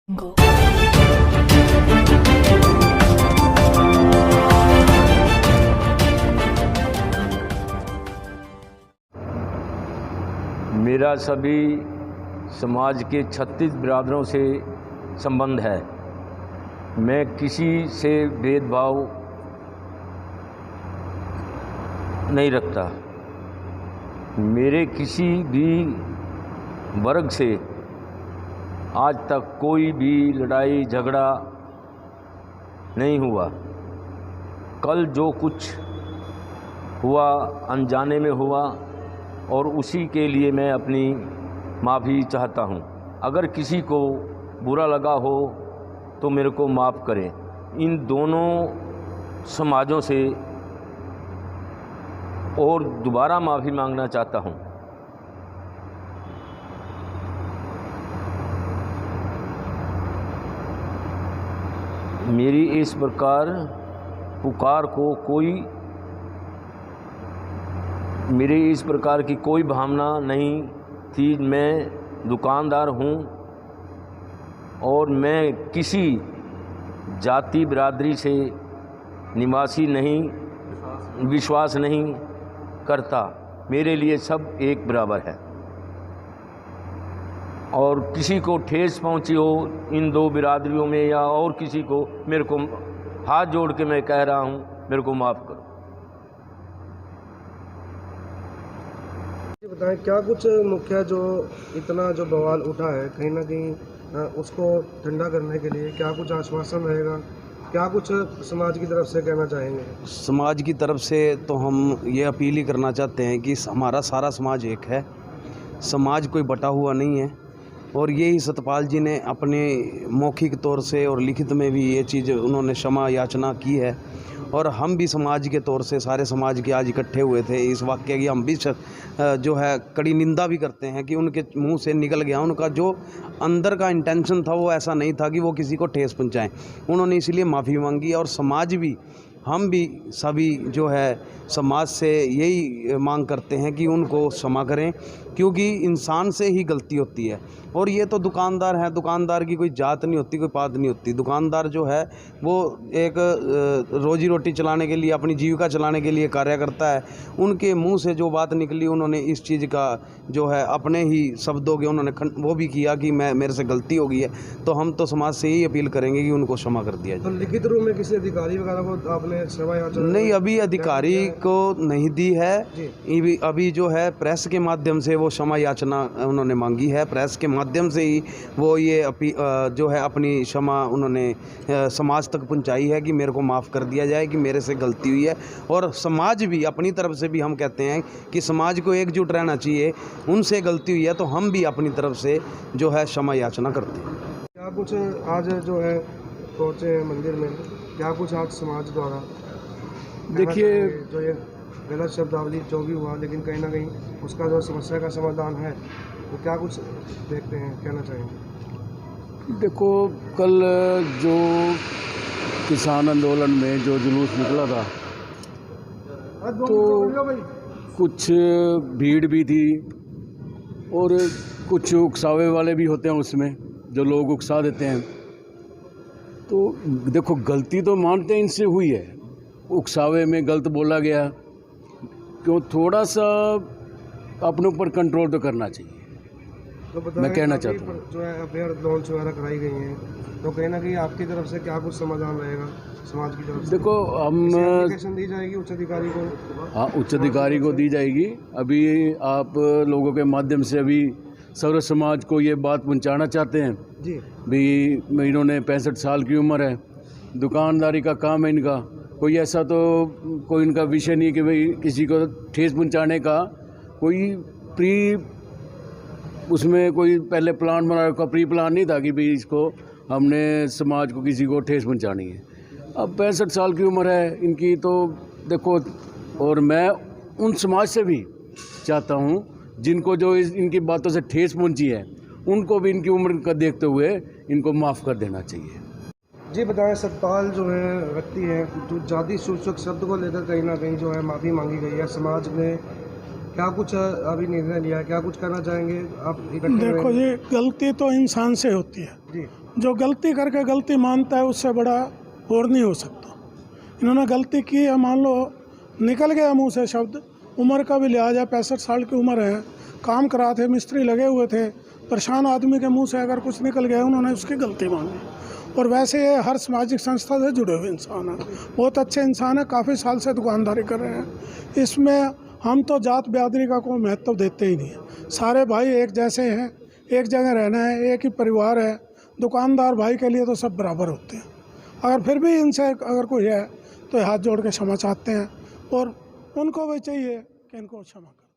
Go. मेरा सभी समाज के 36 बिरादरों से संबंध है। मैं किसी से भेदभाव नहीं रखता। मेरे किसी भी वर्ग से आज तक कोई भी लड़ाई झगड़ा नहीं हुआ। कल जो कुछ हुआ अनजाने में हुआ और उसी के लिए मैं अपनी माफ़ी चाहता हूँ। अगर किसी को बुरा लगा हो तो मेरे को माफ़ करें। इन दोनों समाजों से और दोबारा माफ़ी मांगना चाहता हूँ। मेरी इस प्रकार पुकार को मेरी इस प्रकार की कोई भावना नहीं थी। मैं दुकानदार हूँ और मैं किसी जाति बिरादरी से निवासी नहीं, विश्वास नहीं करता। मेरे लिए सब एक बराबर है और किसी को ठेस पहुंची हो इन दो बिरादरियों में या और किसी को, मेरे को हाथ जोड़ के मैं कह रहा हूं, मेरे को माफ़ करो। बताएं क्या कुछ मुख्य जो इतना जो बवाल उठा है, कहीं ना कहीं उसको ठंडा करने के लिए क्या कुछ आश्वासन रहेगा, क्या कुछ समाज की तरफ से कहना चाहेंगे? समाज की तरफ से तो हम ये अपील ही करना चाहते हैं कि हमारा सारा समाज एक है। समाज कोई बटा हुआ नहीं है और यही सतपाल जी ने अपने मौखिक तौर से और लिखित में भी ये चीज़ उन्होंने क्षमा याचना की है। और हम भी समाज के तौर से सारे समाज के आज इकट्ठे हुए थे इस वाक़ये की। हम भी जो है कड़ी निंदा भी करते हैं कि उनके मुंह से निकल गया। उनका जो अंदर का इंटेंशन था वो ऐसा नहीं था कि वो किसी को ठेस पहुंचाएं। उन्होंने इसलिए माफ़ी मांगी और समाज भी, हम भी सभी जो है समाज से यही मांग करते हैं कि उनको क्षमा करें, क्योंकि इंसान से ही गलती होती है। और ये तो दुकानदार हैं, दुकानदार की कोई जात नहीं होती, कोई पात नहीं होती। दुकानदार जो है वो एक रोजी रोटी चलाने के लिए, अपनी जीविका चलाने के लिए कार्य करता है। उनके मुंह से जो बात निकली, उन्होंने इस चीज़ का जो है अपने ही शब्दों के उन्होंने वो भी किया कि मेरे से गलती हो गई है। तो हम तो समाज से यही अपील करेंगे कि उनको क्षमा कर दिया जाए। तो लिखित रूप में किसी अधिकारी वगैरह को आपने क्षमा याचना? नहीं, अभी अधिकारी को नहीं दी है। अभी जो है प्रेस के माध्यम से वो क्षमा याचना उन्होंने मांगी है। प्रेस के माध्यम से ही वो ये जो है अपनी क्षमा उन्होंने समाज तक पहुंचाई है कि मेरे को माफ़ कर दिया जाए, कि मेरे से गलती हुई है। और समाज भी अपनी तरफ से भी हम कहते हैं कि समाज को एकजुट रहना चाहिए। उनसे गलती हुई है तो हम भी अपनी तरफ से जो है क्षमा याचना करते हैं। क्या कुछ आज जो है पहुँचे मंदिर में, क्या कुछ आज समाज द्वारा देखिए, जो ये गलत शब्दावली जो भी हुआ, लेकिन कहीं ना कहीं उसका जो समस्या का समाधान है, तो क्या कुछ देखते हैं, कहना चाहेंगे? देखो, कल जो किसान आंदोलन में जो जुलूस निकला था तो कुछ भीड़ भी थी और कुछ उकसावे वाले भी होते हैं उसमें, जो लोग उकसा देते हैं। तो देखो, गलती तो मानते हैं इनसे हुई है, उकसावे में गलत बोला गया, क्यों थोड़ा सा अपने ऊपर कंट्रोल तो करना चाहिए। तो मैं कहना चाहता हूँ जो है अफेयर लॉन्च वगैरह कराई गई हैं, तो कहीं ना कहीं आपकी तरफ से क्या कुछ समाधान रहेगा समाज की तरफ से? देखो, हम एप्लीकेशन दी जाएगी उच्च अधिकारी को? हाँ, उच्च अधिकारी को दी जाएगी। अभी आप लोगों के माध्यम से अभी सर्व समाज को ये बात पहुंचाना चाहते हैं जी भी इन्होंने 65 साल की उम्र है, दुकानदारी का काम है इनका, कोई ऐसा तो कोई इनका विषय नहीं कि भाई किसी को ठेस पहुंचाने का कोई उसमें कोई पहले प्लान बना रखा, प्री प्लान नहीं था कि भाई इसको हमने समाज को किसी को ठेस पहुंचानी है। अब 65 साल की उम्र है इनकी, तो देखो, और मैं उन समाज से भी चाहता हूं जिनको जो इनकी बातों से ठेस पहुंची है, उनको भी इनकी उम्र का देखते हुए इनको माफ़ कर देना चाहिए। जी बताएं, सतपाल जो है व्यक्ति है जो जाति सूचक शब्द को लेकर कहीं ना कहीं जो है माफ़ी मांगी गई है, समाज ने क्या कुछ अभी निर्णय लिया, क्या कुछ करना चाहेंगे आप? देखो जी, गलती तो इंसान से होती है जी जो गलती करके गलती मानता है उससे बड़ा और नहीं हो सकता। इन्होंने गलती की है, मान लो निकल गया मुंह से शब्द, उम्र का भी लिहाज है, 65 साल की उम्र है, काम करा थे, मिस्त्री लगे हुए थे, परेशान आदमी के मुंह से अगर कुछ निकल गया, उन्होंने उसकी गलती मानी। और वैसे ये हर सामाजिक संस्था से जुड़े हुए इंसान हैं, बहुत अच्छे इंसान हैं, काफ़ी साल से दुकानदारी कर रहे हैं। इसमें हम तो जात बिरादरी का कोई महत्व देते ही नहीं है। सारे भाई एक जैसे हैं, एक जगह रहना है, एक ही परिवार है, दुकानदार भाई के लिए तो सब बराबर होते हैं। अगर फिर भी इनसे अगर कोई है तो हाथ जोड़ के क्षमा चाहते हैं और उनको भी चाहिए कि इनको क्षमा करें।